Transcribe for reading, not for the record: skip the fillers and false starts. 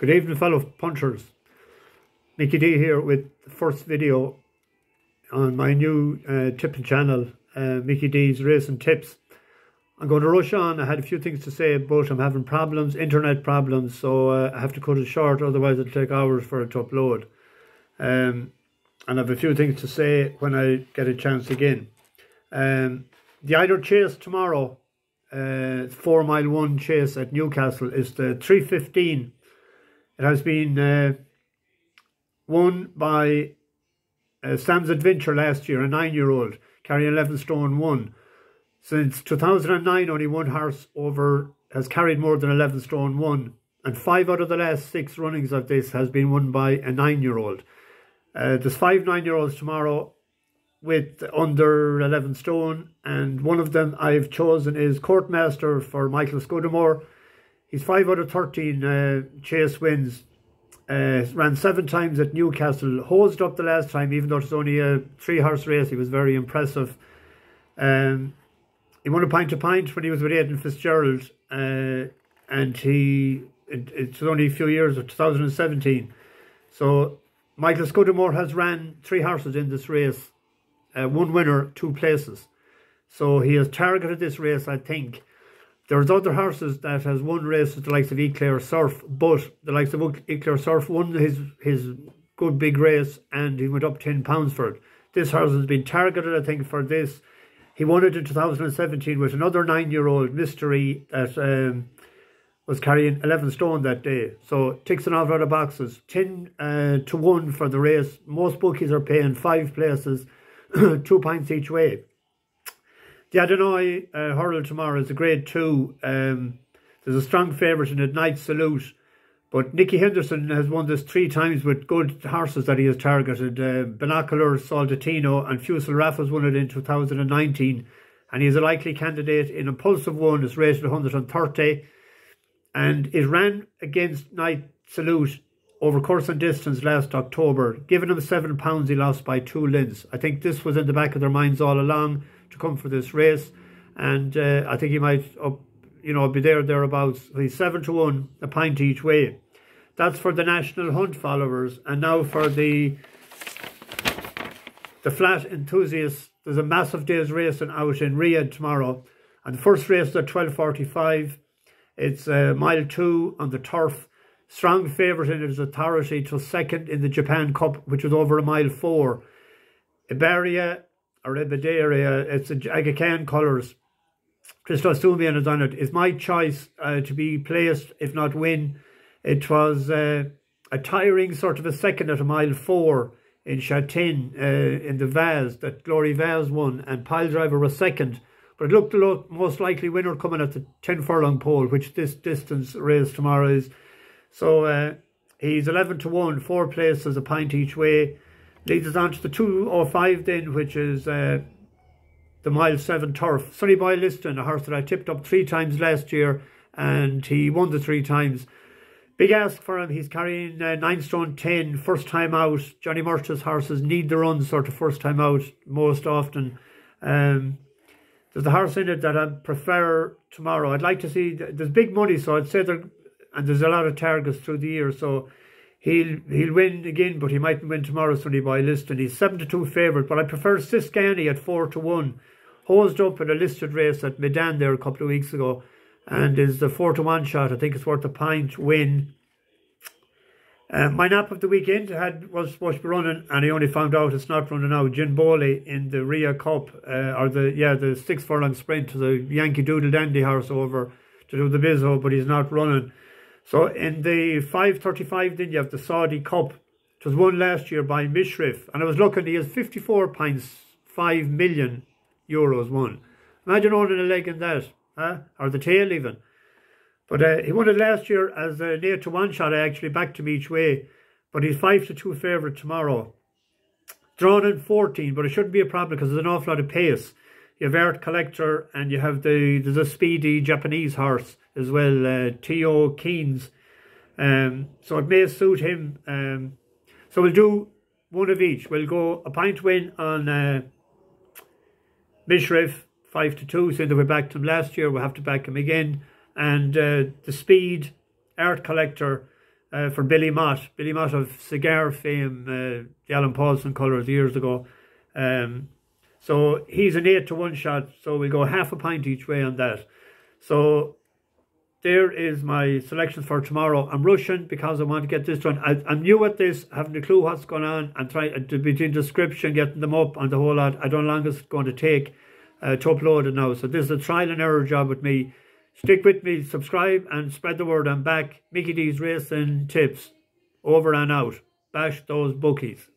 Good evening, fellow punchers. Mickey D here with the first video on my new tipping channel, Mickey D's Racing Tips. I'm going to rush on. I had a few things to say, but I'm having problems, internet problems, so I have to cut it short, otherwise it'll take hours for it to upload. And I have a few things to say when I get a chance again. The Eider Chase tomorrow, 4 Mile 1 Chase at Newcastle, is the 3:15. It has been won by Sam's Adventure last year, a 9-year-old, carrying 11 stone 1. Since 2009, only one horse has carried more than 11 stone 1. And 5 out of the last 6 runnings of this has been won by a 9-year-old. There's 5 9-year-olds tomorrow with under 11 stone. And one of them I've chosen is Courtmaster for Michael Scudamore. He's 5 out of 13 chase wins. Ran 7 times at Newcastle. Hosed up the last time, even though it's only a 3-horse race. He was very impressive. He won a pint to pint when he was with Aidan Fitzgerald. And it's only a few years, of 2017. So Michael Scudamore has ran 3 horses in this race. 1 winner, 2 places. So he has targeted this race, I think. There's other horses that has won races, the likes of Eclair Surf, but the likes of Eclair Surf won his good big race and he went up £10 for it. This horse has been targeted, I think, for this. He won it in 2017 with another 9-year-old Mystery that was carrying 11 stone that day. So ticks an awful lot of boxes. 10 to 1 for the race. Most bookies are paying 5 places, 2 pints each way. The Adonai hurl tomorrow is a grade 2. There's a strong favourite in it, Night Salute. But Nicky Henderson has won this 3 times with good horses that he has targeted. Binocular, Soldatino and Fusel Raffles won it in 2019. And he is a likely candidate in Impulsive One. It's rated 130. And it ran against Night Salute over course and distance last October. Given him £7, he lost by 2 lengths. I think this was in the back of their minds all along to come for this race, and I think he might be thereabouts. He's 7 to 1, a pint each way. That's for the National Hunt followers. And now for the flat enthusiasts, there's a massive day's racing out in Riyadh tomorrow, and the first race is at 12:45. It's mile 2 on the turf. Strong favourite in it is Authority to second in the Japan Cup, which was over a mile 4. Iberia, or Ibedaria, it's Aga Khan colours. Christos Soumian is on it. It's my choice to be placed, if not win. It was a tiring sort of a second at a mile 4 in Châtain in the Vase that Glory Vase won, and Piledriver was second. But it looked the most likely winner coming at the 10 furlong pole, which this distance race tomorrow is. So he's 11 to 1, 4 places, a pint each way. Leads us on to the 2:05 then, which is the mile 7 turf. Sonny Boy Liston, a horse that I tipped up 3 times last year, and he won the 3 times. Big ask for him. He's carrying 9 stone 10, first time out. Johnny Murch's horses need the run sort of first time out most often. There's a horse in it that I prefer tomorrow. I'd like to see, there's big money, so I'd say and there's a lot of targets through the year, so he'll win again, but he mightn't win tomorrow, Sonny Boy Liston. He's 7 to 2 favourite, but I prefer Siskany at 4 to 1. Hosed up in a listed race at Medan there a couple of weeks ago, and is the 4 to 1 shot. I think it's worth a pint win. My nap of the weekend was supposed to be running, and I only found out it's not running now. Gin Bowley in the Ria Cup, the 6 furlong sprint to the Yankee Doodle Dandy horse over to do the Bizzo, but he's not running. So in the 5:35 then you have the Saudi Cup. It was won last year by Mishrif, and I was looking, he has 54 pints, €5 million won. Imagine owning a leg in that, or the tail even. But he won it last year as an 8 to 1 shot. I actually backed him each way, but he's 5 to 2 favourite tomorrow. Drawn in 14, but it shouldn't be a problem because there's an awful lot of pace. You have Art Collector, and you have there's a speedy Japanese horse as well, T.O. Keynes. So it may suit him. So we'll do one of each. We'll go a pint win on Mishrif, 5 to 2, saying that we backed him last year. We'll have to back him again. And the speed, Art Collector, for Billy Mott. Billy Mott of cigar fame, the Alan Paulson colours years ago. So he's an 8-to-1 shot, so we'll go half a pint each way on that. So there is my selections for tomorrow. I'm rushing because I want to get this done. I'm new at this, haven't a clue what's going on, and trying to be in description, getting them up and the whole lot. I don't know how long it's going to take to upload it now. So this is a trial and error job with me. Stick with me, subscribe and spread the word. I'm back. Mickey D's Racing Tips. Over and out. Bash those bookies.